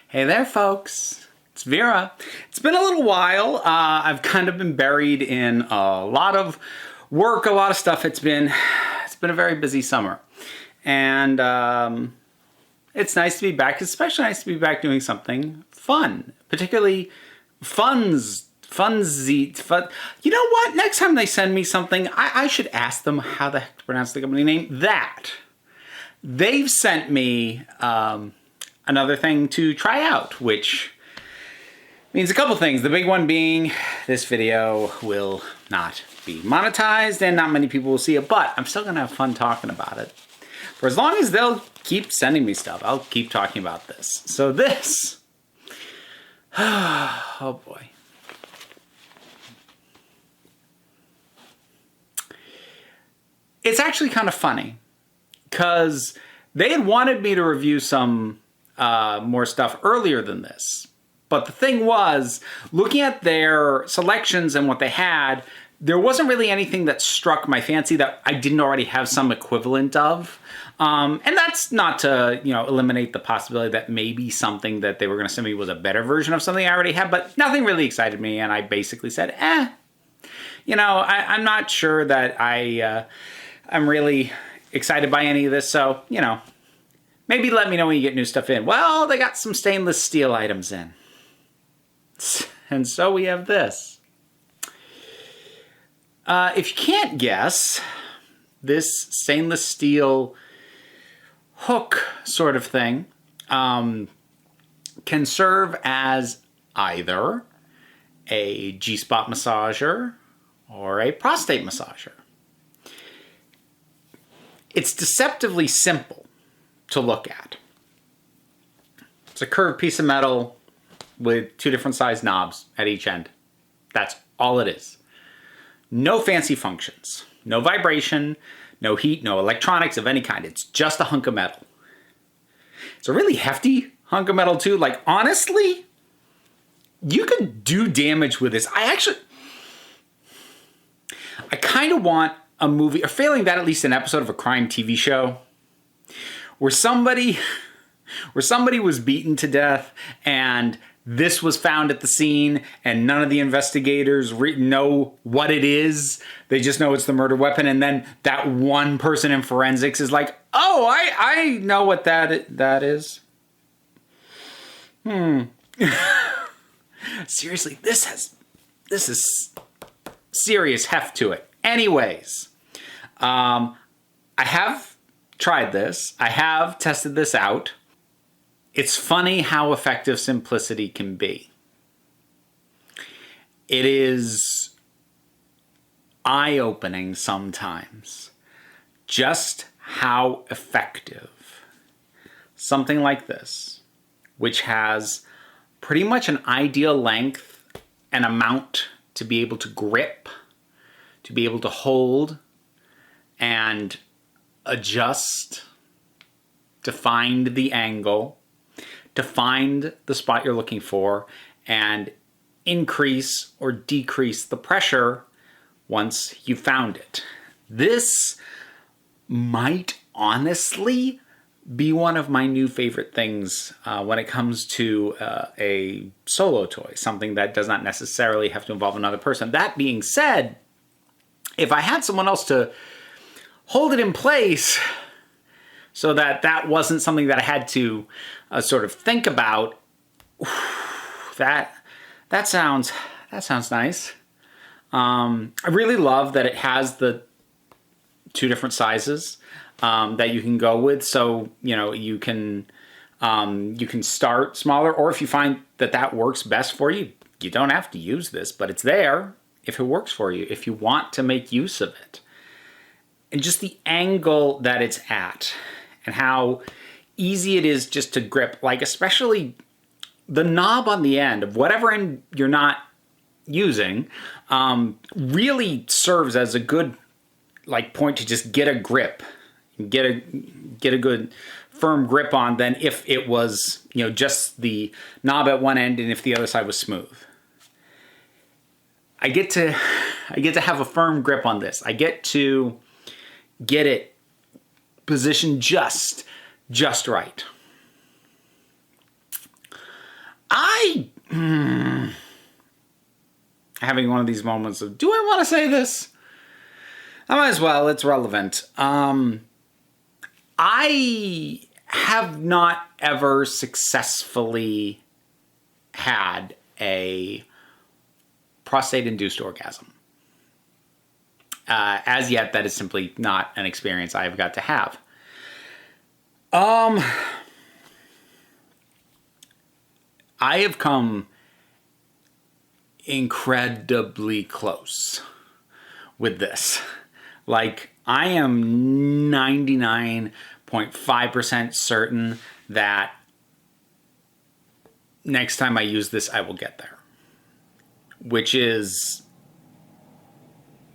Hey there, folks. It's Vera. It's been a little while. I've kind of been buried in a lot of work, a lot of stuff. It's been a very busy summer. And it's nice to be back. It's especially nice to be back doing something fun, particularly Funzze. You know what? Next time they send me something, I should ask them how the heck to pronounce the company name. They've sent me another thing to try out, which means a couple things. The big one being this video will not be monetized and not many people will see it, but I'm still gonna have fun talking about it. For as long as they'll keep sending me stuff, I'll keep talking about this. So this, oh boy. It's actually kind of funny because they had wanted me to review some more stuff earlier than this. But the thing was, looking at their selections and what they had, there wasn't really anything that struck my fancy that I didn't already have some equivalent of. And that's not to, eliminate the possibility that maybe something that they were going to send me was a better version of something I already had, but nothing really excited me. And I basically said, I'm not sure that I'm really excited by any of this. So, maybe let me know when you get new stuff in. Well, they got some stainless steel items in. And so we have this. If you can't guess, this stainless steel hook sort of thing can serve as either a G-spot massager or a prostate massager. It's deceptively simple to look at. It's a curved piece of metal with two different size knobs at each end. That's all it is. No fancy functions, no vibration, no heat, no electronics of any kind. It's just a hunk of metal. It's a really hefty hunk of metal too. Like, honestly, you could do damage with this. I kind of want a movie, or failing that, at least an episode of a crime TV show where somebody was beaten to death and this was found at the scene and none of the investigators know what it is. They just know it's the murder weapon. And then that one person in forensics is like, oh, I know what that is. Seriously, this is serious heft to it. Anyways, I have tried this. I have tested this out. It's funny how effective simplicity can be. It is eye-opening sometimes just how effective something like this, which has pretty much an ideal length and amount to be able to grip, to be able to hold and adjust, to find the angle, to find the spot you're looking for, and increase or decrease the pressure once you found it. This might honestly be one of my new favorite things when it comes to a solo toy, something that does not necessarily have to involve another person. That being said, if I had someone else to hold it in place so that wasn't something that I had to sort of think about, that sounds nice. I really love that it has the two different sizes that you can go with. So, you can start smaller, or if you find that works best for you, you don't have to use this, but it's there if it works for you, if you want to make use of it. And just the angle that it's at and how easy it is just to grip, like especially the knob on the end of whatever end you're not using, really serves as a good point to just get a grip, get a good firm grip on than if it was, just the knob at one end and if the other side was smooth. I get to have a firm grip on this. I get to get it positioned just right. having one of these moments of, do I want to say this? I might as well, it's relevant. I have not ever successfully had a prostate-induced orgasm. As yet, that is simply not an experience I've got to have. I have come incredibly close with this. Like, I am 99.5% certain that next time I use this, I will get there. Which is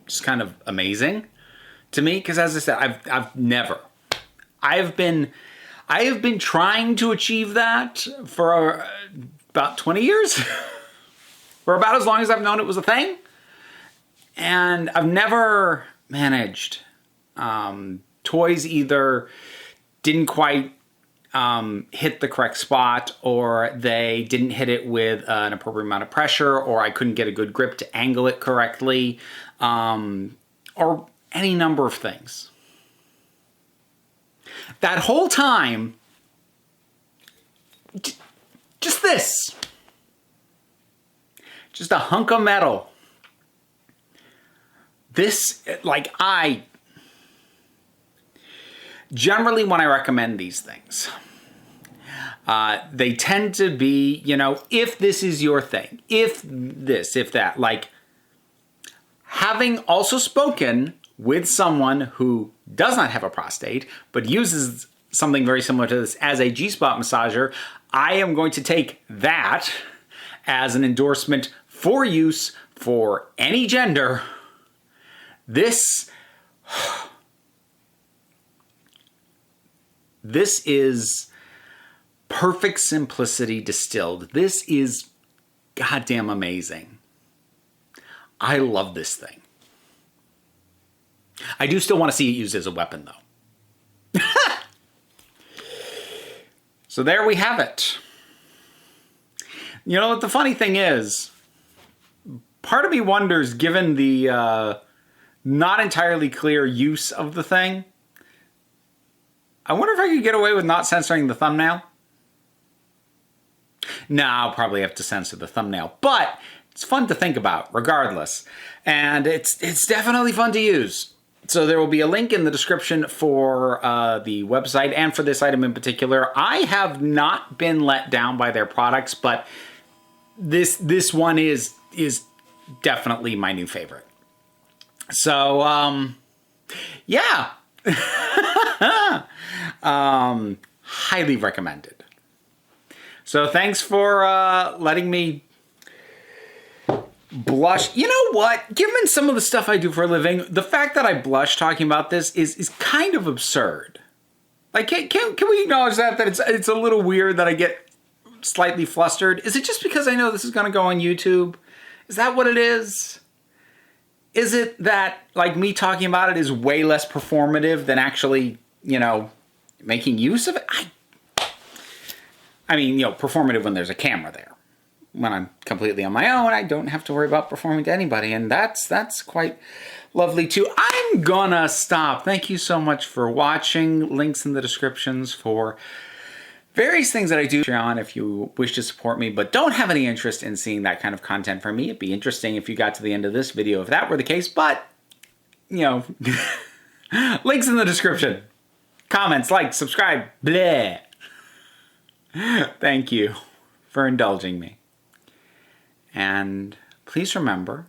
just kind of amazing to me, because as I said, I have been trying to achieve that for about 20 years, for about as long as I've known it was a thing, and I've never managed. Toys either didn't quite hit the correct spot, or they didn't hit it with an appropriate amount of pressure, or I couldn't get a good grip to angle it correctly, or any number of things. That whole time, just this. Just a hunk of metal. This, like, generally, when I recommend these things, they tend to be, you know, if this is your thing, if this, if that. Like, having also spoken with someone who does not have a prostate, but uses something very similar to this as a G-spot massager, I am going to take that as an endorsement for use for any gender. This is perfect simplicity distilled. This is goddamn amazing. I love this thing. I do still want to see it used as a weapon, though. So there we have it. You know what the funny thing is? Part of me wonders, given the not entirely clear use of the thing, I wonder if I could get away with not censoring the thumbnail. No, I'll probably have to censor the thumbnail, but it's fun to think about regardless. And it's definitely fun to use. So there will be a link in the description for the website and for this item in particular. I have not been let down by their products, but this one is definitely my new favorite. So, yeah. Highly recommended. So thanks for letting me blush. You know what? Given some of the stuff I do for a living, the fact that I blush talking about this is kind of absurd. Like, can we acknowledge that it's a little weird that I get slightly flustered? Is it just because I know this is going to go on YouTube? Is that what it is? Is it that, like, me talking about it is way less performative than actually, you know, making use of it? I mean, you know, performative when there's a camera there. When I'm completely on my own, I don't have to worry about performing to anybody, and that's quite lovely too. I'm gonna stop. Thank you so much for watching. Links in the descriptions for various things that I do on if you wish to support me, but don't have any interest in seeing that kind of content from me. It'd be interesting if you got to the end of this video if that were the case, but, you know, links in the description. Comments, like, subscribe, bleh. Thank you for indulging me. And please remember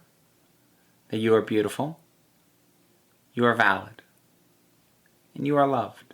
that you are beautiful, you are valid, and you are loved.